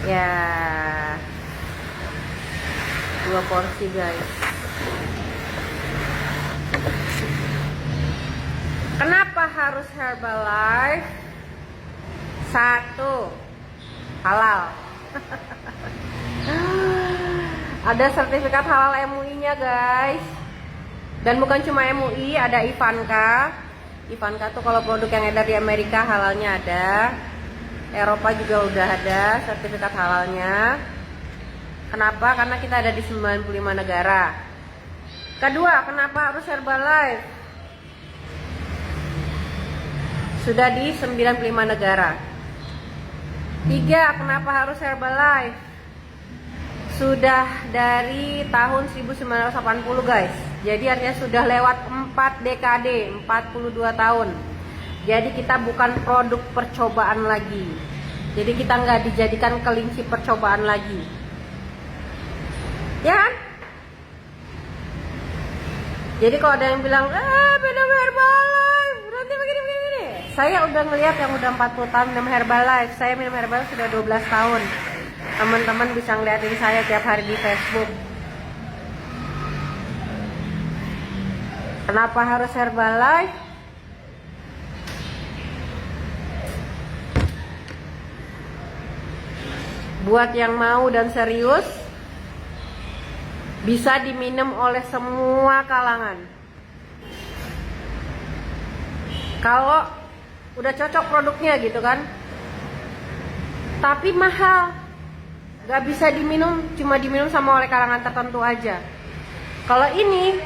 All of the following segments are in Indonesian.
Ya, 2 porsi guys. Kenapa harus Herbalife? 1, halal. Ada sertifikat halal MUI-nya guys. Dan bukan cuma MUI, ada Ivanka. Ivanka tuh kalau produk yang edar di Amerika halalnya ada. Eropa juga udah ada sertifikat halalnya. Kenapa? Karena kita ada di 95 negara. Kedua, kenapa harus Herbalife? Sudah di 95 negara. 3, kenapa harus Herbalife? Sudah dari tahun 1980 guys. Jadi artinya sudah lewat 4 dekade, 42 tahun. Jadi kita bukan produk percobaan lagi. Jadi kita nggak dijadikan kelinci percobaan lagi. Ya kan? Jadi kalau ada yang bilang, minum Herbalife, nanti begini. Saya udah ngeliat yang udah 40 tahun minum Herbalife. Saya minum Herbalife sudah 12 tahun. Teman-teman bisa ngeliatin saya tiap hari di Facebook. Kenapa harus Herbalife? Buat yang mau dan serius, bisa diminum oleh semua kalangan. Kalau udah cocok produknya gitu kan, tapi mahal, gak bisa diminum, cuma diminum sama oleh kalangan tertentu aja. Kalau ini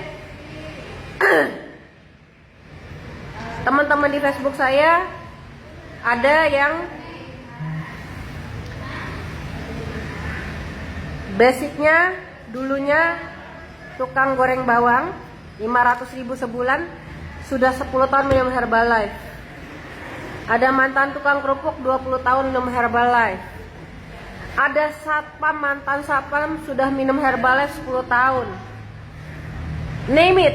teman-teman di Facebook saya ada yang basicnya dulunya tukang goreng bawang, 500.000 sebulan, sudah 10 tahun minum Herbalife. Ada mantan tukang kerupuk 20 tahun minum Herbalife. Ada satpam, mantan satpam sudah minum Herbalife 10 tahun. Name it.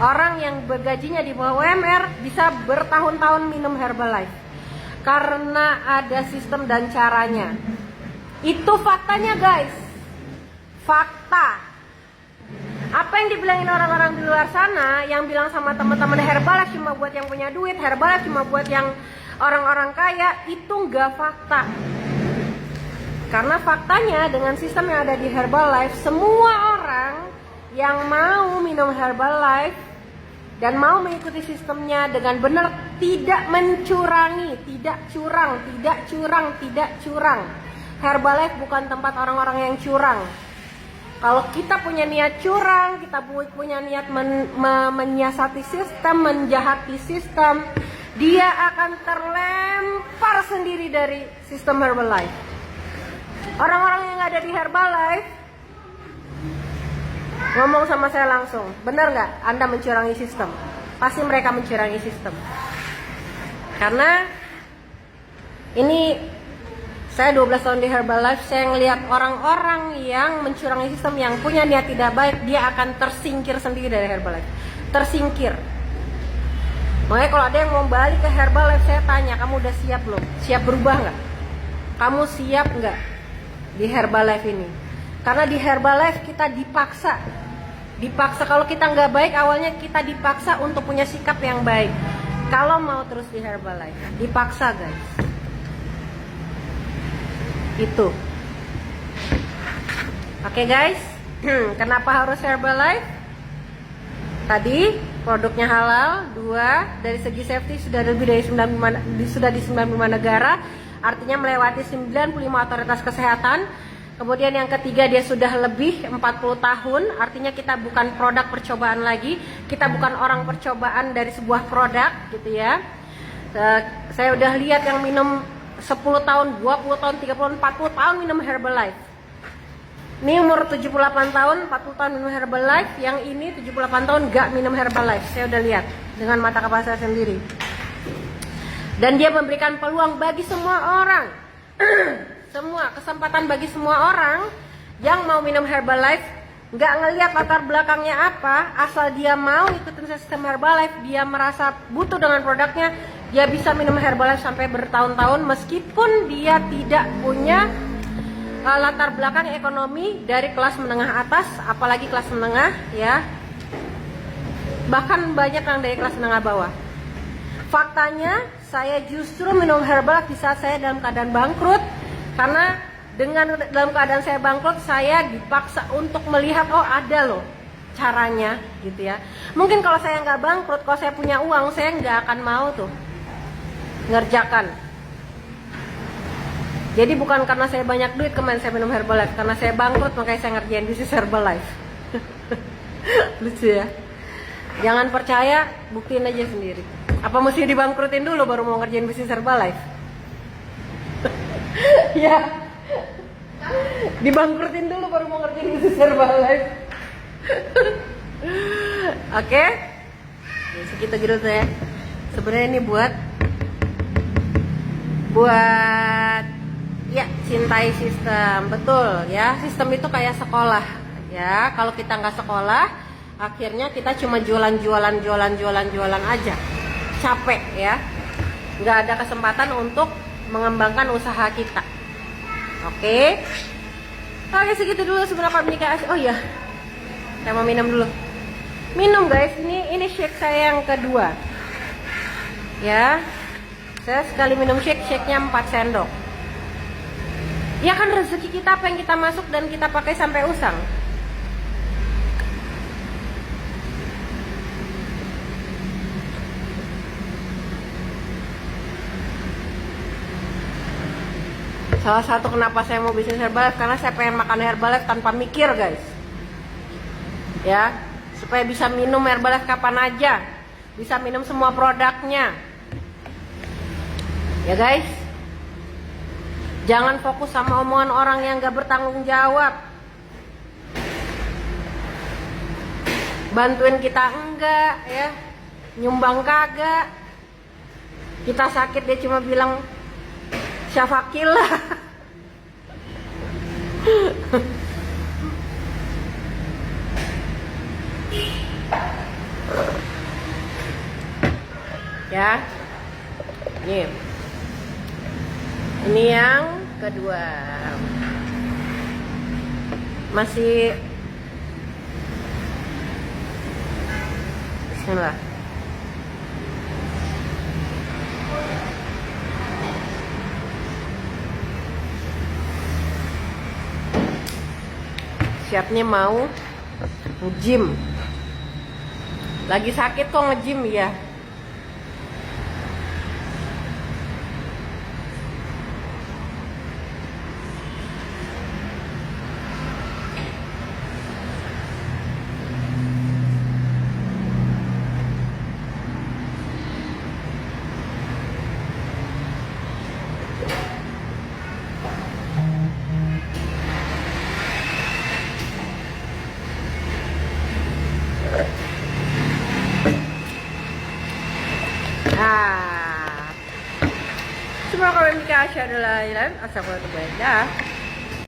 Orang yang bergajinya di bawah UMR bisa bertahun-tahun minum Herbalife. Karena ada sistem dan caranya. Itu faktanya guys. Fakta. Apa yang dibilangin orang-orang di luar sana, yang bilang sama teman-teman Herbalife cuma buat yang punya duit, Herbalife cuma buat yang orang-orang kaya, itu nggak fakta. Karena faktanya dengan sistem yang ada di Herbalife, semua orang yang mau minum Herbalife dan mau mengikuti sistemnya dengan benar, tidak mencurangi, tidak curang. Herbalife bukan tempat orang-orang yang curang. Kalau kita punya niat curang, kita punya niat menyiasati sistem, menjahati sistem, dia akan terlempar sendiri dari sistem Herbalife. Orang-orang yang ada di Herbalife ngomong sama saya langsung, benar nggak Anda mencurangi sistem? Pasti mereka mencurangi sistem. Karena ini saya 12 tahun di Herbalife, saya ngelihat orang-orang yang mencurangi sistem, yang punya niat tidak baik, dia akan tersingkir sendiri dari Herbalife. Tersingkir. Makanya kalau ada yang mau balik ke Herbalife, saya tanya, kamu udah siap belum? Siap berubah nggak? Kamu siap nggak di Herbalife ini? Karena di Herbalife kita dipaksa. Kalau kita nggak baik, awalnya kita dipaksa untuk punya sikap yang baik. Kalau mau terus di Herbalife, dipaksa guys. Itu. Oke guys, kenapa harus Herbalife? Tadi produknya halal, 2, dari segi safety sudah lebih dari 95 negara, artinya melewati 95 otoritas kesehatan. Kemudian yang ketiga, dia sudah lebih 40 tahun, artinya kita bukan produk percobaan lagi, kita bukan orang percobaan dari sebuah produk gitu ya. Saya udah lihat yang minum 10 tahun, 20 tahun, 30 tahun, 40 tahun minum Herbalife. Ini umur 78 tahun, 40 tahun minum Herbalife. Yang ini 78 tahun gak minum Herbalife. Saya udah lihat dengan mata kepala saya sendiri. Dan dia memberikan peluang bagi semua orang. Semua kesempatan bagi semua orang yang mau minum Herbalife. Gak ngelihat latar belakangnya apa, asal dia mau ikutin sistem Herbalife, dia merasa butuh dengan produknya, Dia bisa minum Herbalife sampai bertahun-tahun meskipun dia tidak punya latar belakang ekonomi dari kelas menengah atas, apalagi kelas menengah ya. Bahkan banyak yang dari kelas menengah bawah. Faktanya saya justru minum Herbalife di saat saya dalam keadaan bangkrut, karena dengan dalam keadaan saya bangkrut saya dipaksa untuk melihat oh ada loh caranya gitu ya. Mungkin kalau saya nggak bangkrut, kalau saya punya uang, saya nggak akan mau tuh ngerjakan. Jadi bukan karena saya banyak duit kemarin saya minum Herbalife, karena saya bangkrut makanya saya ngerjain bisnis Herbalife. Lucu ya. Jangan percaya, buktiin aja sendiri. Apa mesti dibangkrutin dulu baru mau ngerjain bisnis Herbalife? Ya, dibangkrutin dulu baru mau ngerjain bisnis Herbalife. Oke, ya, segitu gitu saya. Sebenarnya ini buat ya cintai sistem, betul ya. Sistem itu kayak sekolah ya. Kalau kita nggak sekolah, akhirnya kita cuma jualan aja, capek ya, nggak ada kesempatan untuk mengembangkan usaha kita. Oke, segitu dulu sebenarnya komunikasi. Oh iya, saya mau minum dulu. Minum guys, ini shake saya yang kedua ya. Saya sekali minum shake-nya 4 sendok. Ya kan rezeki kita apa yang kita masuk dan kita pakai sampai usang. Salah satu kenapa saya mau bisnis Herbalife, karena saya pengen makan Herbalife tanpa mikir guys. Ya, supaya bisa minum Herbalife kapan aja, bisa minum semua produknya. Ya guys, jangan fokus sama omongan orang yang gak bertanggung jawab. Bantuin kita enggak ya, nyumbang kagak. Kita sakit dia cuma bilang syafakillah. Ya, ini yang kedua. Masih bismillah. Siapnya mau nge-gym. Lagi sakit kok nge-gym ya. Semua komunikasi adalah asal berbeda.